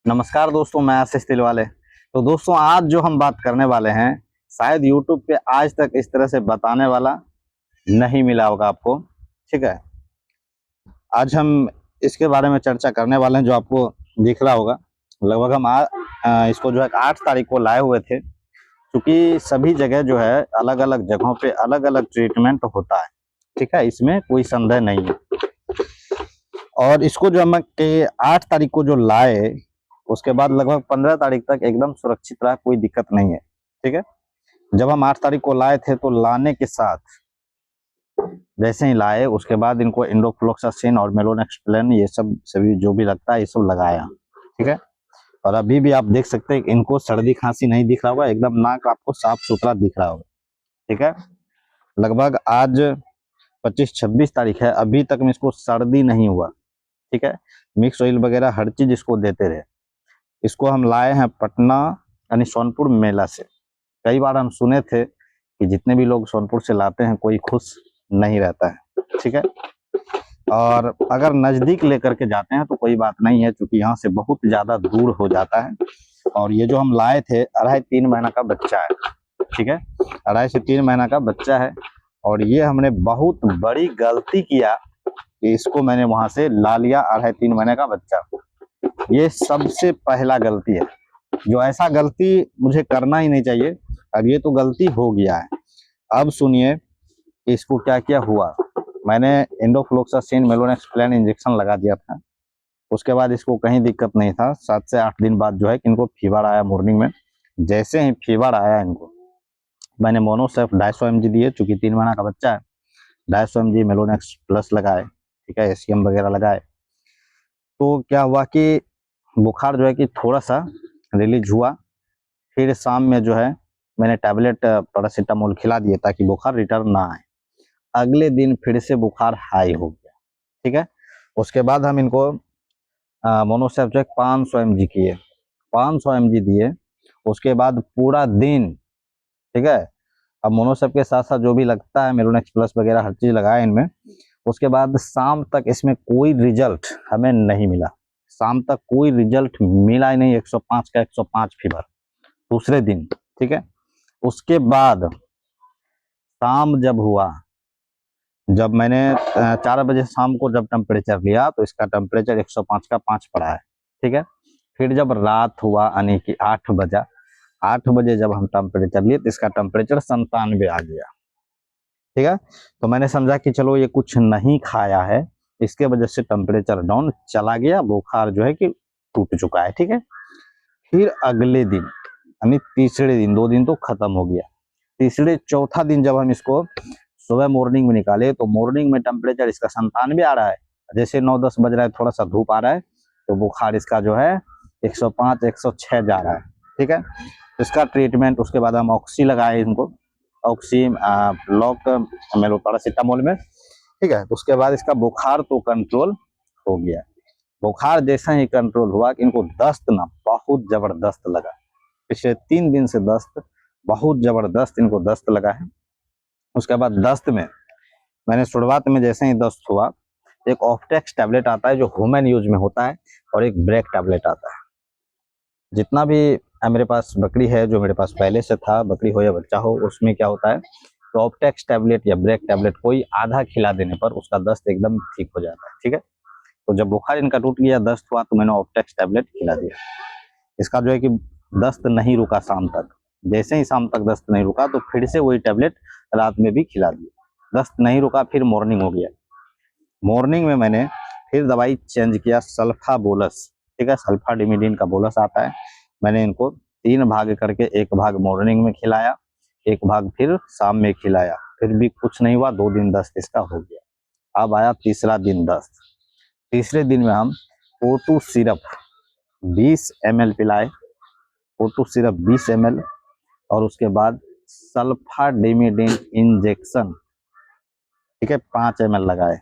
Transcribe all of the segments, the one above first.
नमस्कार दोस्तों, मैं आशीष तिलवाले। तो दोस्तों, आज जो हम बात करने वाले हैं, शायद यूट्यूब पे आज तक इस तरह से बताने वाला नहीं मिला होगा आपको। ठीक है, आज हम इसके बारे में चर्चा करने वाले हैं जो आपको दिख रहा होगा। लगभग हम इसको जो है 8 तारीख को लाए हुए थे, क्योंकि सभी जगह जो है अलग अलग जगहों पे अलग अलग ट्रीटमेंट होता है। ठीक है, इसमें कोई संदेह नहीं है। और इसको जो हम 8 तारीख को जो लाए, उसके बाद लगभग 15 तारीख तक एकदम सुरक्षित रहा, कोई दिक्कत नहीं है। ठीक है, जब हम 8 तारीख को लाए थे तो लाने के साथ जैसे ही लाए उसके बाद इनको इंडोफ्लोक्सासिन और मेलोनेक्सप्लेन ये सब सभी जो भी लगता है ये सब लगाया। ठीक है, और अभी भी आप देख सकते हैं इनको सर्दी खांसी नहीं दिख रहा होगा, एकदम नाक आपको साफ सुथरा दिख रहा होगा। ठीक है, लगभग आज 25-26 तारीख है, अभी तक में इसको सर्दी नहीं हुआ। ठीक है, मिक्स ऑयल वगैरह हर चीज इसको देते रहे। इसको हम लाए हैं पटना यानी सोनपुर मेला से। कई बार हम सुने थे कि जितने भी लोग सोनपुर से लाते हैं कोई खुश नहीं रहता है। ठीक है, और अगर नजदीक लेकर के जाते हैं तो कोई बात नहीं है, क्योंकि यहाँ से बहुत ज्यादा दूर हो जाता है। और ये जो हम लाए थे 2.5-3 महीना का बच्चा है। ठीक है, 2.5 से 3 महीना का बच्चा है। और ये हमने बहुत बड़ी गलती किया कि इसको मैंने वहां से ला लिया 2.5-3 महीने का बच्चा। ये सबसे पहला गलती है, जो ऐसा गलती मुझे करना ही नहीं चाहिए। अब ये तो गलती हो गया है। अब सुनिए इसको क्या क्या हुआ। मैंने इंडोफ्लोक्सासिन मेलोनेक्सप्लेन इंजेक्शन लगा दिया था। उसके बाद इसको कहीं दिक्कत नहीं था। 7 से 8 दिन बाद जो है इनको फीवर आया मॉर्निंग में। जैसे ही फीवर आया इनको मैंने मोनोसेफ 250 mg दिए, चूंकि 3 महीना का बच्चा है। 250 mg मेलोनेक्स प्लस लगाए। ठीक है, एसीएम वगैरह लगाए। तो क्या हुआ कि बुखार जो है कि थोड़ा सा रिलीज हुआ। फिर शाम में जो है मैंने टैबलेट पैरासीटामोल खिला दिए ताकि बुखार रिटर्न ना आए। अगले दिन फिर से बुखार हाई हो गया। ठीक है, उसके बाद हम इनको मोनोसेफ जो है 500 mg किए, 500 mg दिए। उसके बाद पूरा दिन, ठीक है, अब मोनोसेफ के साथ साथ जो भी लगता है मेलोनेक्स प्लस वगैरह हर चीज लगाया इनमें। उसके बाद शाम तक इसमें कोई रिजल्ट हमें नहीं मिला। शाम तक कोई रिजल्ट मिला ही नहीं। 105 का 105 फीवर दूसरे दिन। ठीक है, उसके बाद शाम जब हुआ, जब मैंने 4 बजे शाम को जब टेम्परेचर लिया तो इसका टेम्परेचर 105 का 5 पड़ा है। ठीक है, फिर जब रात हुआ यानी कि 8 बजा, 8 बजे जब हम टेम्परेचर लिए तो इसका टेम्परेचर 97 आ गया। ठीक है, तो मैंने समझा कि चलो ये कुछ नहीं खाया है, इसके वजह से टेम्परेचर डाउन चला गया, बुखार जो है कि टूट चुका है। ठीक है, फिर अगले दिन यानी तीसरे दिन, 2 दिन तो खत्म हो गया। तीसरे चौथा दिन जब हम इसको सुबह मॉर्निंग में निकाले तो मॉर्निंग में टेम्परेचर इसका 97 आ रहा है। जैसे 9-10 बज रहा है, थोड़ा सा धूप आ रहा है तो बुखार इसका जो है 105-106 जा रहा है। ठीक है, इसका ट्रीटमेंट उसके बाद हम ऑक्सी लगाए इनको, ऑक्सी ब्लॉक मेलो पैरासीटामोल में। ठीक है, उसके बाद इसका बुखार तो कंट्रोल हो गया। बुखार जैसा ही कंट्रोल हुआ कि इनको दस्त ना बहुत जबरदस्त लगा। पिछले 3 दिन से दस्त बहुत जबरदस्त इनको दस्त लगा है। उसके बाद दस्त में मैंने शुरुआत में जैसे ही दस्त हुआ, एक ऑफ्टेक्स टैबलेट आता है जो ह्यूमन यूज में होता है, और एक ब्रेक टैबलेट आता है। जितना भी मेरे पास बकरी है, जो मेरे पास पहले से था, बकरी हो या बच्चा हो, उसमें क्या होता है तो ऑफ्टेक्स टैबलेट या ब्रेक टैबलेट कोई आधा खिला देने पर उसका दस्त एकदम ठीक हो जाता है। ठीक है, तो जब बुखार इनका टूट गया, दस्त हुआ, तो मैंने ऑफ्टेक्स टैबलेट खिला दिया। इसका जो है कि दस्त नहीं रुका शाम तक। जैसे ही शाम तक दस्त नहीं रुका तो फिर से वही टैबलेट रात में भी खिला दिया। दस्त नहीं रुका, फिर मॉर्निंग हो गया। मॉर्निंग में मैंने फिर दवाई चेंज किया, सल्फा बोलस। ठीक है, सल्फाडिमिडीन का बोलस आता है। मैंने इनको 3 भाग करके, 1 भाग मॉर्निंग में खिलाया, 1 भाग फिर शाम में खिलाया। फिर भी कुछ नहीं हुआ, 2 दिन दस्त इसका हो गया। अब आया तीसरा दिन दस्त। तीसरे दिन में हम O2 सिरप 20 ml पिलाए, O2 सिरप 20 ml, और उसके बाद सल्फाडिमिडीन इंजेक्शन, ठीक है, 5 ml लगाए।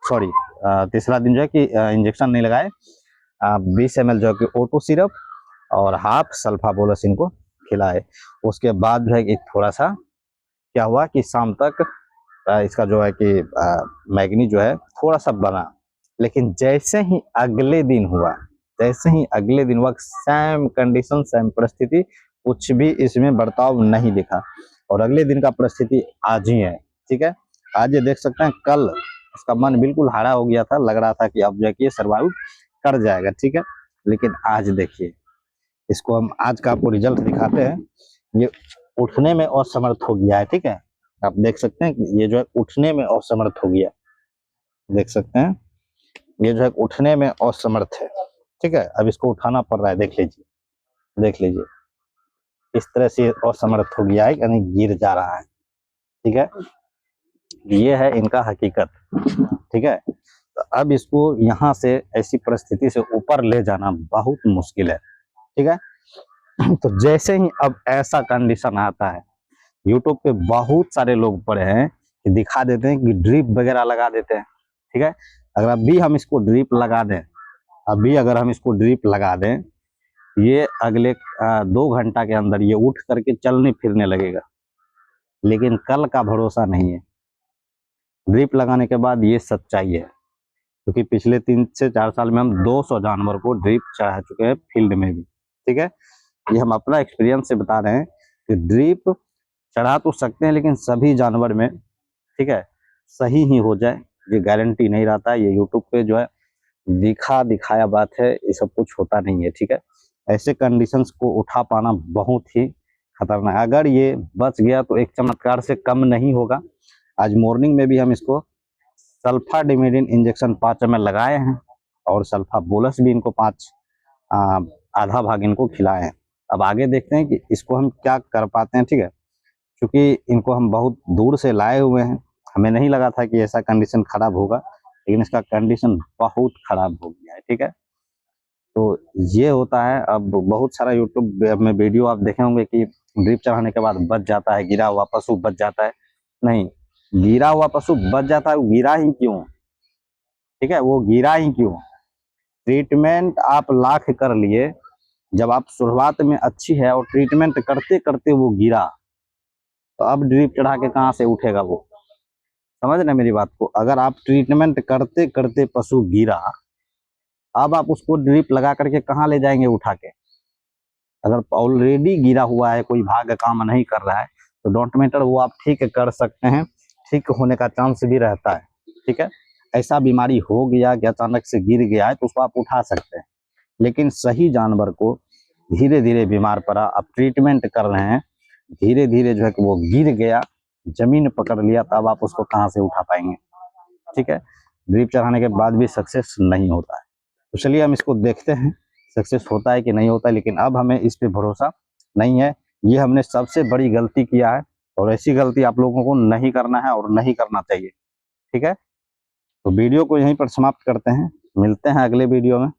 सॉरी, तीसरा दिन जो है कि इंजेक्शन नहीं लगाए, 20 ml जो है कि O2 सिरप और हाफ सल्फाबोलस इनको खिलाए। उसके बाद जो है कि थोड़ा सा क्या हुआ कि शाम तक इसका जो है कि मैग्नी जो है थोड़ा सा बना। लेकिन जैसे ही अगले दिन हुआ, जैसे ही अगले दिन वक्त सेम कंडीशन, सेम परिस्थिति, कुछ भी इसमें बर्ताव नहीं दिखा। और अगले दिन का परिस्थिति आज ही है, ठीक है। आज ये देख सकते हैं, कल इसका मन बिल्कुल हारा हो गया था, लग रहा था कि अब जाके सर्वाइव कर जाएगा, ठीक है। लेकिन आज देखिए, इसको हम आज का आपको रिजल्ट दिखाते हैं। ये उठने में असमर्थ हो गया है, ठीक है। आप देख सकते हैं कि ये जो है उठने में असमर्थ हो गया, देख सकते हैं, ये जो है उठने में असमर्थ है, ठीक है। अब इसको उठाना पड़ रहा है, देख लीजिए, देख लीजिए, इस तरह से असमर्थ हो गया है, यानी गिर जा रहा है, ठीक है। ये है इनका हकीकत, ठीक है। तो अब इसको यहाँ से ऐसी परिस्थिति से ऊपर ले जाना बहुत मुश्किल है, ठीक है। तो जैसे ही अब ऐसा कंडीशन आता है, यूट्यूब पे बहुत सारे लोग पड़े हैं कि दिखा देते हैं कि ड्रिप वगैरह लगा देते हैं, ठीक है। अगर अभी हम इसको ड्रिप लगा दें, अभी अगर हम इसको ड्रिप लगा दें, ये अगले 2 घंटा के अंदर ये उठ करके चलने फिरने लगेगा। लेकिन कल का भरोसा नहीं है। ड्रिप लगाने के बाद ये सच्चाई है, क्योंकि पिछले 3 से 4 साल में हम 200 जानवर को ड्रिप चढ़ा चुके हैं फील्ड में भी, ठीक है। ये हम अपना एक्सपीरियंस से बता रहे हैं कि ड्रिप चढ़ा तो सकते हैं, लेकिन सभी जानवर में, ठीक है, सही ही हो जाए ये गारंटी नहीं रहता है। ये यूट्यूब पे जो है दिखाया बात है, ये सब कुछ होता नहीं है, ठीक है। ऐसे कंडीशंस को उठा पाना बहुत ही खतरनाक है। अगर ये बच गया तो एक चमत्कार से कम नहीं होगा। आज मॉर्निंग में भी हम इसको सल्फाडिमिडिन इंजेक्शन 5 ml लगाए हैं, और सल्फा बोलस भी इनको 5 आधा भाग इनको खिलाए हैं। अब आगे देखते हैं कि इसको हम क्या कर पाते हैं, ठीक है। क्योंकि इनको हम बहुत दूर से लाए हुए हैं, हमें नहीं लगा था कि ऐसा कंडीशन खराब होगा, लेकिन इसका कंडीशन बहुत खराब हो गया है, ठीक है। तो ये होता है। अब बहुत सारा यूट्यूब में वीडियो आप देखे होंगे कि ड्रिप चढ़ाने के बाद बच जाता है, गिरा हुआ पशु बच जाता है। नहीं, गिरा हुआ पशु बच जाता है, वो गिरा ही क्यों, ठीक है, वो गिरा ही क्यों। ट्रीटमेंट आप लाख कर लिए, जब आप शुरुआत में अच्छी है और ट्रीटमेंट करते करते वो गिरा, तो अब ड्रिप चढ़ा के कहाँ से उठेगा वो, समझ रहे मेरी बात को। अगर आप ट्रीटमेंट करते करते पशु गिरा, अब आप उसको ड्रिप लगा करके कहाँ ले जाएंगे उठा के। अगर ऑलरेडी गिरा हुआ है, कोई भाग काम नहीं कर रहा है, तो डोंट मैटर, वो आप ठीक कर सकते हैं, ठीक होने का चांस भी रहता है, ठीक है। ऐसा बीमारी हो गया कि अचानक से गिर गया है, तो उसको आप उठा सकते हैं। लेकिन सही जानवर को धीरे धीरे बीमार पड़ा, आप ट्रीटमेंट कर रहे हैं, धीरे धीरे जो है कि वो गिर गया, जमीन पकड़ लिया, तब आप उसको कहाँ से उठा पाएंगे, ठीक है। ड्रिप चढ़ाने के बाद भी सक्सेस नहीं होता है। तो चलिए हम इसको देखते हैं सक्सेस होता है कि नहीं होता है। लेकिन अब हमें इस पे भरोसा नहीं है। ये हमने सबसे बड़ी गलती किया है, और ऐसी गलती आप लोगों को नहीं करना है और नहीं करना चाहिए, ठीक है। तो वीडियो को यहीं पर समाप्त करते हैं, मिलते हैं अगले वीडियो में।